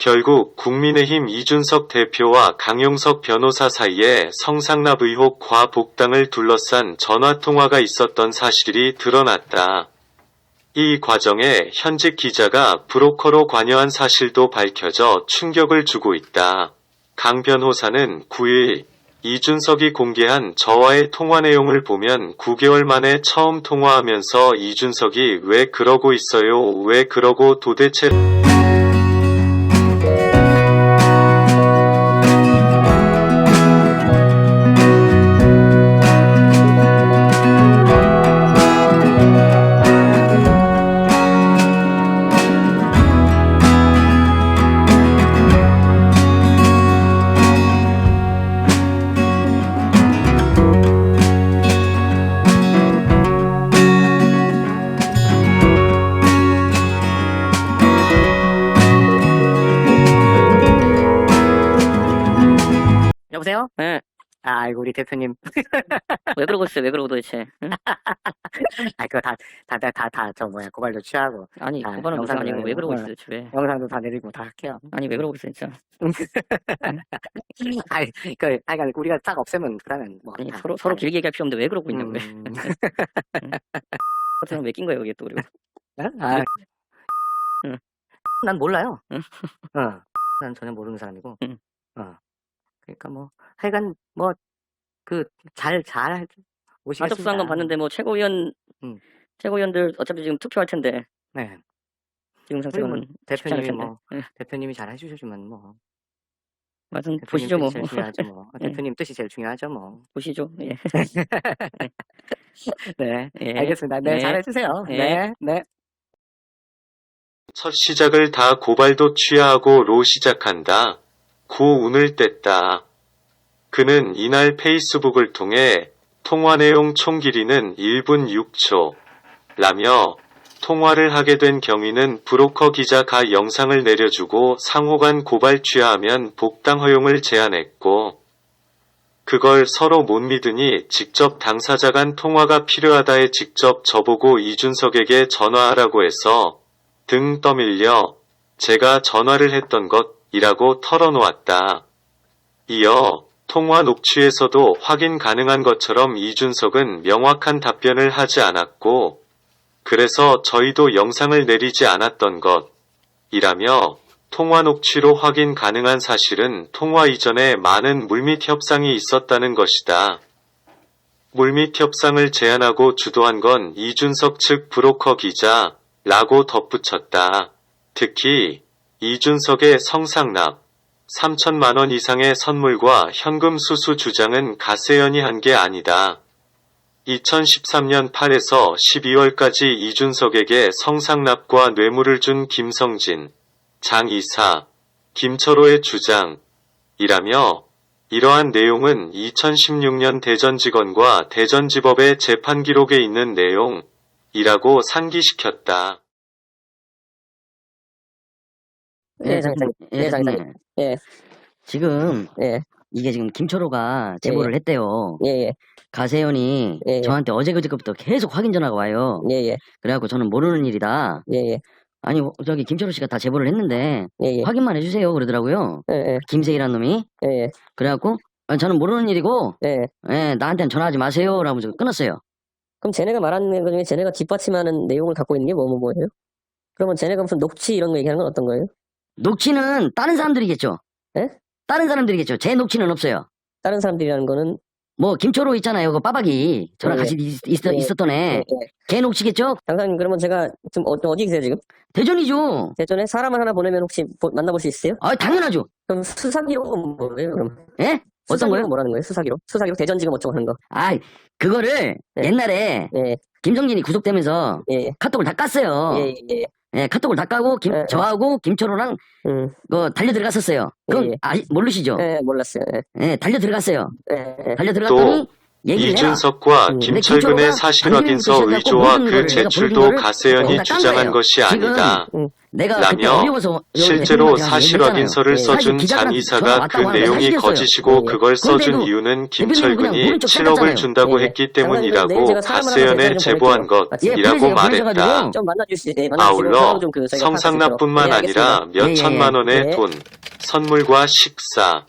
결국 국민의힘 이준석 대표와 강용석 변호사 사이에 성상납 의혹과 복당을 둘러싼 전화통화가 있었던 사실이 드러났다. 이 과정에 현직 기자가 브로커로 관여한 사실도 밝혀져 충격을 주고 있다. 강 변호사는 9일 이준석이 공개한 저와의 통화 내용을 보면 9개월 만에 처음 통화하면서 이준석이 왜 그러고 있어요? 왜 그러고 도대체 여보세요? 네. 아이고, 우리 대표님. 왜 그러고 있어요? 왜 그러고 도대체? 응? 그거 고발도 취하고. 아니, 아, 고발은 무슨 아니고 왜 그러고 어, 있어요, 도대체 왜? 영상도 다 내리고 다 할게요. 아니, 왜 그러고 있어요, 진짜? 우리가 딱 없애면, 그러면 뭐. 아니, 서로 길게 얘기할 필요 없는데 왜 그러고 있냐고, 왜? 그렇다면 왜 낀 거예요, 여기에 또, 그리고? 응. 난 몰라요. 응. 난 전혀 모르는 사람이고. 응. 그러니까 뭐, 하여간, 뭐, 잘 오시겠습니다. 가족수한 건 봤는데, 뭐, 최고위원들 어차피 지금 투표할 텐데, 네. 지금 상태로는 쉽지 않을 대표님이 텐데. 뭐, 응. 대표님이 잘 해주시면 뭐. 하여튼, 대표님 보시죠, 뭐. 뜻이 제일 중요하죠, 뭐. 예. 대표님 뜻이 제일 중요하죠, 뭐. 보시죠, 예. 네. 예. 알겠습니다. 네, 예. 잘해주세요. 예. 네, 네. 첫 시작을 다 고발도 취하고로 시작한다. 고 운을 뗐다. 그는 이날 페이스북을 통해 통화 내용 총 길이는 1분 6초 라며 통화를 하게 된 경위는 브로커 기자가 영상을 내려주고 상호간 고발 취하하면 복당 허용을 제안했고 그걸 서로 못 믿으니 직접 당사자 간 통화가 필요하다에 직접 저보고 이준석에게 전화하라고 해서 등 떠밀려 제가 전화를 했던 것이라고 털어놓았다. 이어 통화 녹취에서도 확인 가능한 것처럼 이준석은 명확한 답변을 하지 않았고 그래서 저희도 영상을 내리지 않았던 것이라며 통화 녹취로 확인 가능한 사실은 통화 이전에 많은 물밑 협상이 있었다는 것이다. 물밑 협상을 제안하고 주도한 건 이준석 측 브로커 기자라고 덧붙였다. 특히 이준석의 성상납 3천만 원 이상의 선물과 현금 수수 주장은 가세연이 한 게 아니다. 2013년 8에서 12월까지 이준석에게 성상납과 뇌물을 준 김성진, 장 이사, 김철호의 주장이라며 이러한 내용은 2016년 대전지검과 대전지법의 재판 기록에 있는 내용이라고 상기시켰다. 예, 장사님. 예, 장사님. 예, 지금, 예, 이게 지금 김철호가 제보를 했대요. 예, 가세연이 예. 저한테 어제 그제부터 계속 확인 전화가 와요. 예, 그래갖고 저는 모르는 일이다. 예, 아니, 저기 김철호 씨가 다 제보를 했는데, 예, 확인만 해주세요. 그러더라고요. 김세희라는 놈이. 예, 그래갖고, 저는 모르는 일이고, 예. 나한테는 전화하지 마세요. 라고 끊었어요. 그럼 쟤네가 말하는 것 중에 쟤네가 뒷받침하는 내용을 갖고 있는 게 뭐예요? 그러면 쟤네가 무슨 녹취 이런 거 얘기하는 건 어떤 거예요? 녹취는 다른 사람들이겠죠. 예? 다른 사람들이겠죠. 제 녹취는 없어요. 다른 사람들이라는 거는 뭐 김철호 있잖아요. 그 빠박이 저랑 예, 같이 있었던 애. 예. 걔 녹취겠죠? 장사님 그러면 제가 지금 어디 계세요 지금? 대전이죠. 대전에 사람을 하나 보내면 혹시 만나볼 수 있어요? 당연하죠. 그럼 수사기록은 뭐예요 그럼? 예? 어떤 수사기록은 거요? 뭐라는 거예요? 수사기록 대전지검 어쩌고 하는 거. 그거를 예. 옛날에 예, 김성진이 구속되면서 예, 카톡을 다 깠어요. 예. 예, 카톡을 다 까고 예. 저하고 김철호랑 달려 들어갔었어요. 그건 예. 모르시죠? 예, 몰랐어요. 예, 달려 들어갔어요. 예. 달려 들어갔더니 얘기를 해라. 이준석과 김철근의 사실 확인서 의조와 그 제출도 가세연이 주장한 것이 아니다. 내가 그때 라며 어려워서 실제로 제가 사실 얘기했잖아요. 확인서를 예, 써준 사실 기자가 장 전화 이사가 그 왔다고 하는데 내용이 사실이었어요. 거짓이고 예. 그걸 써준 그런데도 이유는 대표님은 그냥 김철근이 모른 척 7억을 해놨잖아요. 준다고 예. 했기 장관님, 내일 때문이라고 제가 사람 하나 가세연에 대신 좀 제보한 보낼게요. 것이라고 예, 말했다. 좀 만나주시지. 아울러 좀 저희가 성상납뿐만 예, 아니라 알겠습니다. 몇 천만 원의 예. 돈, 선물과 식사,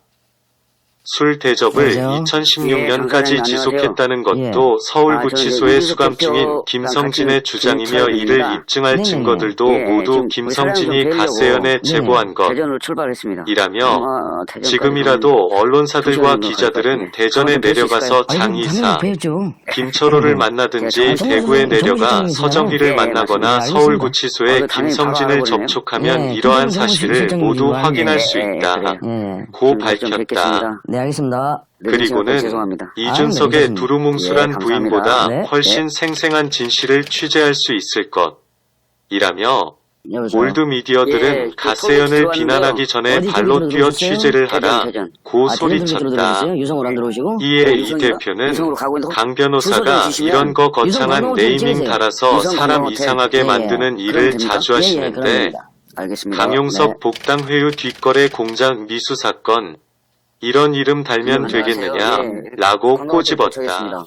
술 대접을 여보세요? 2016년까지 예, 지속했다는 예. 것도 서울구치소에 저 수감 중인 대표랑 김성진의 같이 주장이며 김철근입니다. 이를 입증할 네네네. 증거들도 예, 모두 지금 김성진이 우리 사장 좀 가세연에 뵈려고 제보한 대전으로 출발했습니다. 것이라며 대전까지 지금이라도 언론사들과 조선으로 기자들은 갈 대전에 것 같아요. 내려가서 아니, 장이사, 뵈죠. 김철호를 예, 만나든지 정성진 대구에 내려가 정성진 서정희를 예, 만나거나 맞습니다. 서울구치소에 당연히 바로 김성진을 알아보네요. 접촉하면 예, 이러한 김성진 사실을 실장님 모두 이거 확인할 하는데. 수 있다. 그래요. 예. 고 좀 밝혔다. 뵙겠습니다. 네, 알겠습니다. 그리고는 죄송합니다. 이준석의 알겠습니다. 두루뭉술한 예, 부인보다 감사합니다. 네, 훨씬 생생한 진실을 취재할 수 있을 것이라며 여보세요? 올드미디어들은 예, 그 가세연을 서울에 비난하기 전에 어디 발로 들어오셨어요? 뛰어 취재를 하라 대전. 고 아, 대전 소리쳤다. 들어오셨어요? 유성으로 안 들어오시고? 이에 이 유성이요? 대표는 유성으로 가고 있는데 강 주소 변호사가 좀 주시면 이런 거 유성 거창한 관광호텔 네이밍 찍으세요. 달아서 유성 사람 관광호텔. 이상하게 예, 예. 만드는 일을 그럼 됩니까? 자주 하시는데 그럽니다. 알겠습니다. 강용석 네. 복당 회유 뒷거래 공장 미수 사건 이런 이름 달면 안녕하세요. 되겠느냐 예, 라고 관광호텔 꼬집었다. 도착했습니다.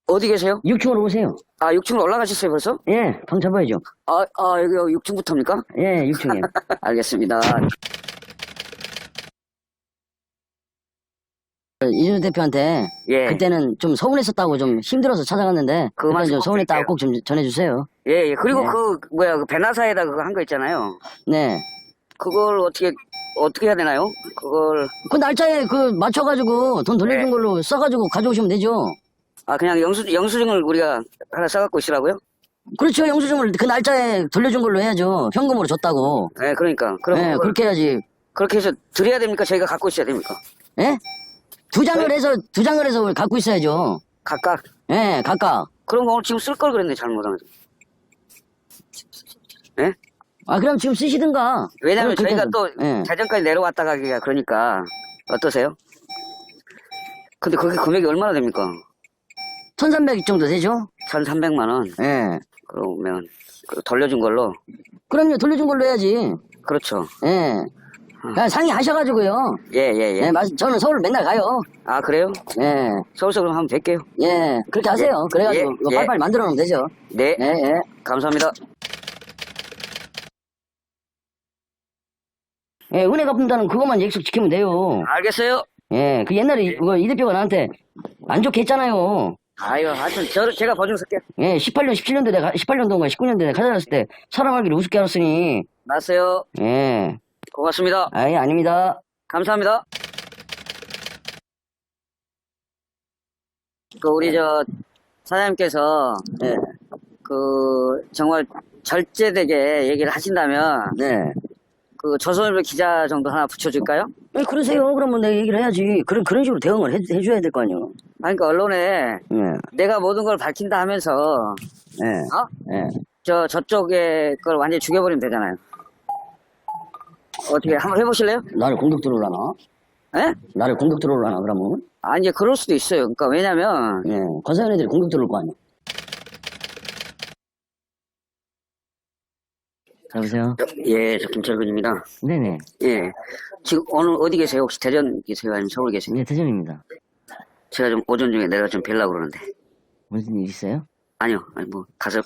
어디 계세요? 6층으로 오세요. 아, 6층으로 올라가셨어요, 벌써? 예, 방 잡아야죠. 여기 6층부터입니까? 예, 6층이요. 알겠습니다. 이준석 대표한테 예. 그때는 좀 서운했었다고 좀 힘들어서 찾아갔는데 그 그때 말씀 좀 꼭 서운했다고 드릴게요. 꼭 좀 전해주세요. 예, 예. 그리고 네. 그 배나사에다 그거 한 거 있잖아요. 네. 그걸 어떻게 해야 되나요? 그걸, 그 날짜에 그 맞춰가지고 돈 돌려준 네. 걸로 써가지고 가져오시면 되죠. 그냥 영수증을 우리가 하나 써갖고 있으라고요? 그렇죠. 영수증을 그 날짜에 돌려준 걸로 해야죠. 현금으로 줬다고. 네, 그러니까. 그럼 예, 그걸 그렇게 해야지. 그렇게 해서 드려야 됩니까? 저희가 갖고 있어야 됩니까? 예? 두 장을 해서 갖고 있어야죠. 각각. 예, 각각. 그런 거 오늘 지금 쓸 걸 그랬네, 잘못하면. 예? 그럼 지금 쓰시든가. 왜냐면 그렇게 저희가 해서. 또 예. 대전까지 내려왔다 가기가 그러니까. 어떠세요? 근데 그게 금액이 얼마나 됩니까? 1300 정도 되죠? 1,300만 원. 예. 그러면 돌려준 걸로. 그럼요. 돌려준 걸로 해야지. 그렇죠. 예. 그냥 상의하셔가지고요. 예, 예, 예. 예, 저는 서울 맨날 가요. 아, 그래요? 예. 서울서 그럼 한번 뵐게요. 예. 그렇게 하세요. 그래가지고 예, 이거 예. 빨리빨리 만들어 놓으면 되죠. 네. 예, 예. 감사합니다. 예, 은혜 갚는다는 그것만 약속 지키면 돼요. 알겠어요. 예, 그 옛날에 그거 이 대표가 나한테 안 좋게 했잖아요. 아유, 하여튼 제가 보증 쓸게요. 예, 18년도인가 19년도에 내가 가져갔을 때 사람 알기를 우습게 알았으니. 맞어요. 예. 고맙습니다. 아예 아닙니다. 감사합니다. 우리 사장님께서 예. 정말 절제되게 얘기를 하신다면 네. 조선일보 기자 정도 하나 붙여줄까요? 예, 그러세요. 그러면 내가 얘기를 해야지. 그런 식으로 대응을 해줘야 될 거 아니에요. 그러니까 언론에 예. 내가 모든 걸 밝힌다 하면서 예. 예. 저쪽에 걸 완전히 죽여버리면 되잖아요. 어떻게 한번 해보실래요? 나를 공격 들어올라나? 예? 나를 공격 들어올라나, 그러면? 이제 그럴 수도 있어요. 그러니까 왜냐면 예. 권사연 애들이 공격 들어올 거 아니에요. 여보세요? 예, 저 김철근입니다. 네네. 예. 지금 오늘 어디 계세요? 혹시 대전 계세요? 아니면 서울 계세요? 네, 대전입니다. 제가 좀 오전 중에 내가 좀 뵈려고 그러는데. 무슨 일 있어요? 아니요. 가서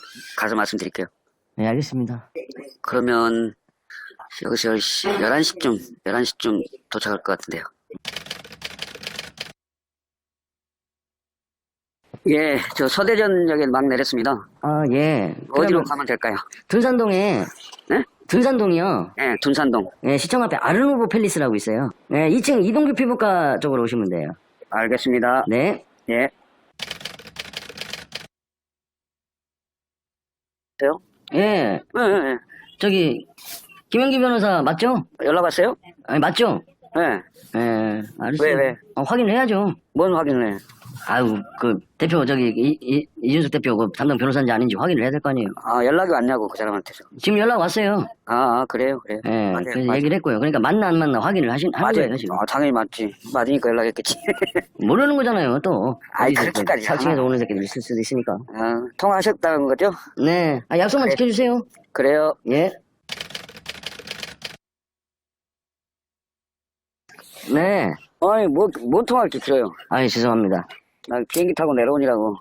말씀드릴게요. 네, 알겠습니다. 그러면 여기서 11시쯤 도착할 것 같은데요. 예, 저 서대전역에 막 내렸습니다. 예. 어디로 그러면 가면 될까요? 등산동에, 네? 등산동이요. 예, 둔산동. 예, 시청 앞에 아르노브 팰리스라고 있어요. 예, 2층 이동규 피부과 쪽으로 오시면 돼요. 알겠습니다. 네. 예. 돼요? 예. 예, 예. 저기, 김영기 변호사 맞죠? 연락 왔어요? 아니, 맞죠? 예. 예, 알았어요. 왜? 확인을 해야죠. 뭔 확인을 해? 아유, 그 대표 저기 이준석 대표 그 담당 변호사인지 아닌지 확인을 해야 될 거 아니에요. 아, 연락이 왔냐고, 그 사람한테서. 지금 연락 왔어요. 그래요, 그래요. 예, 맞아요, 그래서 맞아요. 얘기를 했고요. 그러니까 맞나 안 맞나 확인을 하는 맞아요. 거예요, 지금. 당연히 맞지. 맞으니까 연락했겠지. 모르는 거잖아요, 또. 아이, 어디서 그렇게까지 4층에서 오는 새끼들 있을 수도 있으니까. 통화하셨다는 거죠? 네. 약속만 지켜주세요. 그래요. 예. 네. 아니, 뭐 통화할 게 길어요. 아이, 죄송합니다. 나 비행기 타고 내려오니라고.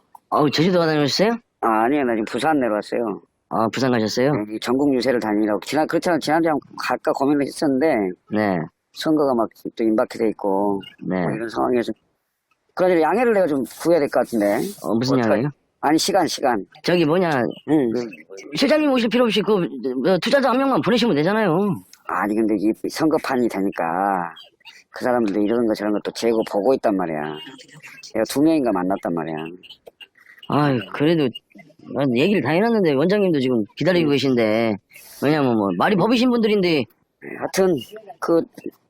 제주도 가다니셨어요? 아니에요. 나 지금 부산 내려왔어요. 부산 가셨어요? 여기 전국 유세를 다니라고. 그렇잖아. 지난주에 갈까 고민을 했었는데, 네. 선거가 막 또 임박해 돼 있고, 네. 뭐 이런 상황에서. 그러니 양해를 내가 좀 구해야 될 것 같은데. 무슨 양이에요? 아니, 시간. 저기 뭐냐, 응. 실장님 오실 필요 없이 투자자 한 명만 보내시면 되잖아요. 아니, 근데 이 선거판이 되니까, 그 사람들도 이런 거 저런 것도 재고 보고 있단 말이야. 내가 2명인가 만났단 말이야. 그래도 얘기를 다 해놨는데 원장님도 지금 기다리고 계신데, 왜냐면 말이 법이신 분들인데, 하여튼,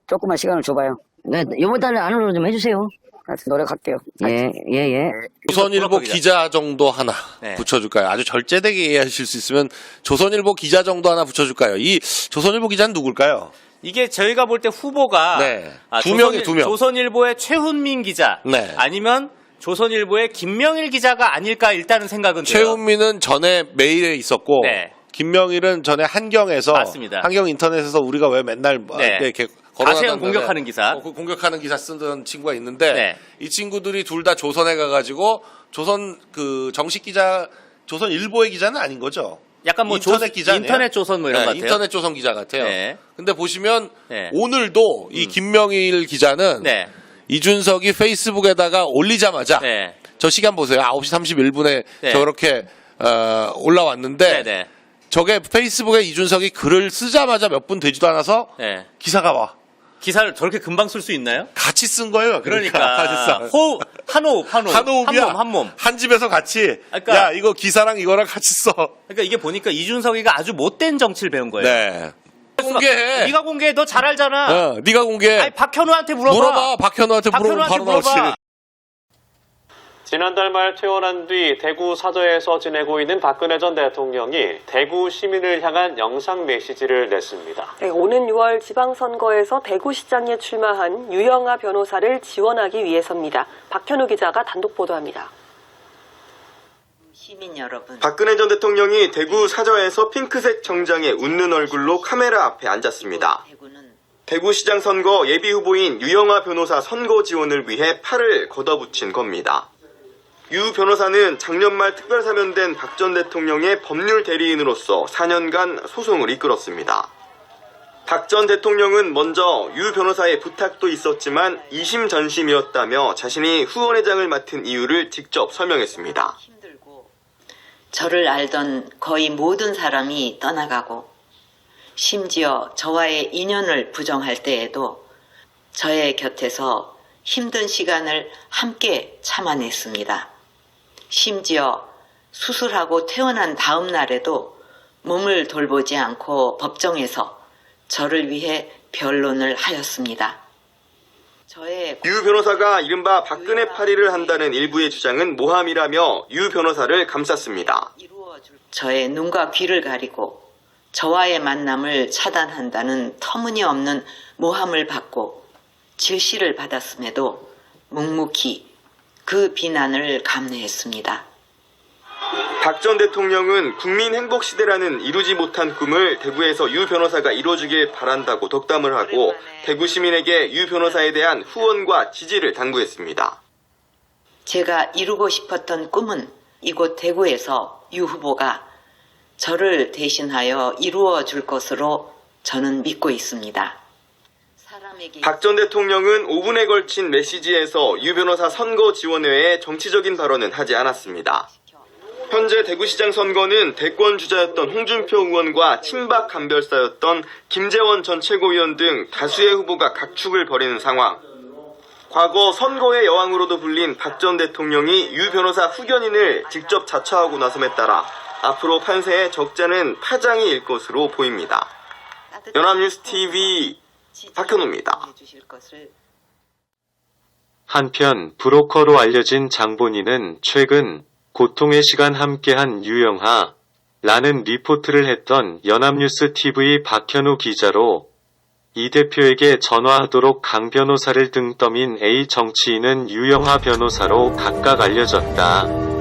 조금만 시간을 줘봐요. 네, 요번 달에 안으로 좀 해주세요. 하여튼 노력할게요. 예. 조선일보 기자 정도 하나 네. 붙여줄까요? 아주 절제되게 이해하실 수 있으면 조선일보 기자 정도 하나 붙여줄까요? 이 조선일보 기자는 누굴까요? 이게 저희가 볼 때 후보가 네. 두 명이 두 명. 조선일보의 최훈민 기자 네. 아니면 조선일보의 김명일 기자가 아닐까 일단은 생각은 돼요. 최훈민은 전에 메일에 있었고 네. 김명일은 전에 한경에서 맞습니다. 한경 인터넷에서 우리가 왜 맨날 네. 이렇게 가세현 공격하는 기사. 그 공격하는 기사 쓰던 친구가 있는데 네. 이 친구들이 둘 다 조선에 가가지고 조선 그 정식 기자 조선일보의 기자는 아닌 거죠. 약간 인터넷 기자네요. 인터넷 조선 뭐 이런 것 같아요. 인터넷 조선 기자 같아요. 네. 근데 보시면 네. 오늘도 이 김명일 기자는 네. 이준석이 페이스북에다가 올리자마자 네. 저 시간 보세요. 9시 31분에 네. 저렇게 올라왔는데 네. 저게 페이스북에 이준석이 글을 쓰자마자 몇 분 되지도 않아서 네. 기사가 와. 기사를 저렇게 금방 쓸 수 있나요? 같이 쓴 거예요. 그러니까 사실상. 한호흡이야. 한 몸. 한 집에서 같이. 그러니까- 야 이거 기사랑 이거랑 같이 써. 그러니까 이게 보니까 이준석이가 아주 못된 정치를 배운 거예요. 네. 공개해. 네가 공개해. 너 잘 알잖아. 네가 공개해. 아니 박현우한테 물어봐. 박현우한테 물어보면 바로 나오지. 지난달 말 퇴원한 뒤 대구 사저에서 지내고 있는 박근혜 전 대통령이 대구 시민을 향한 영상 메시지를 냈습니다. 네, 오는 6월 지방선거에서 대구시장에 출마한 유영아 변호사를 지원하기 위해서입니다. 박현우 기자가 단독 보도합니다. 시민 여러분, 박근혜 전 대통령이 대구 사저에서 핑크색 정장에 웃는 얼굴로 카메라 앞에 앉았습니다. 대구시장 선거 예비후보인 유영아 변호사 선거 지원을 위해 팔을 걷어붙인 겁니다. 유 변호사는 작년 말 특별사면된 박 전 대통령의 법률 대리인으로서 4년간 소송을 이끌었습니다. 박 전 대통령은 먼저 유 변호사의 부탁도 있었지만 이심전심이었다며 자신이 후원회장을 맡은 이유를 직접 설명했습니다. 힘들고 저를 알던 거의 모든 사람이 떠나가고 심지어 저와의 인연을 부정할 때에도 저의 곁에서 힘든 시간을 함께 참아냈습니다. 심지어 수술하고 퇴원한 다음 날에도 몸을 돌보지 않고 법정에서 저를 위해 변론을 하였습니다. 유 변호사가 이른바 박근혜 파리를 한다는 일부의 주장은 모함이라며 유 변호사를 감쌌습니다. 저의 눈과 귀를 가리고 저와의 만남을 차단한다는 터무니없는 모함을 받고 질시를 받았음에도 묵묵히 그 비난을 감내했습니다. 박 전 대통령은 국민행복시대라는 이루지 못한 꿈을 대구에서 유 변호사가 이뤄주길 바란다고 덕담을 하고 대구 시민에게 유 변호사에 대한 후원과 지지를 당부했습니다. 제가 이루고 싶었던 꿈은 이곳 대구에서 유 후보가 저를 대신하여 이루어 줄 것으로 저는 믿고 있습니다. 박 전 대통령은 5분에 걸친 메시지에서 유 변호사 선거 지원 외에 정치적인 발언은 하지 않았습니다. 현재 대구시장 선거는 대권 주자였던 홍준표 의원과 친박 간별사였던 김재원 전 최고위원 등 다수의 후보가 각축을 벌이는 상황. 과거 선거의 여왕으로도 불린 박 전 대통령이 유 변호사 후견인을 직접 자처하고 나섬에 따라 앞으로 판세에 적잖은 파장이 일 것으로 보입니다. 연합뉴스TV 박현우입니다. 한편 브로커로 알려진 장본인은 최근 고통의 시간 함께한 유영하 라는 리포트를 했던 연합뉴스 TV 박현우 기자로 이 대표에게 전화하도록 강 변호사를 등 떠민 A 정치인은 유영하 변호사로 각각 알려졌다.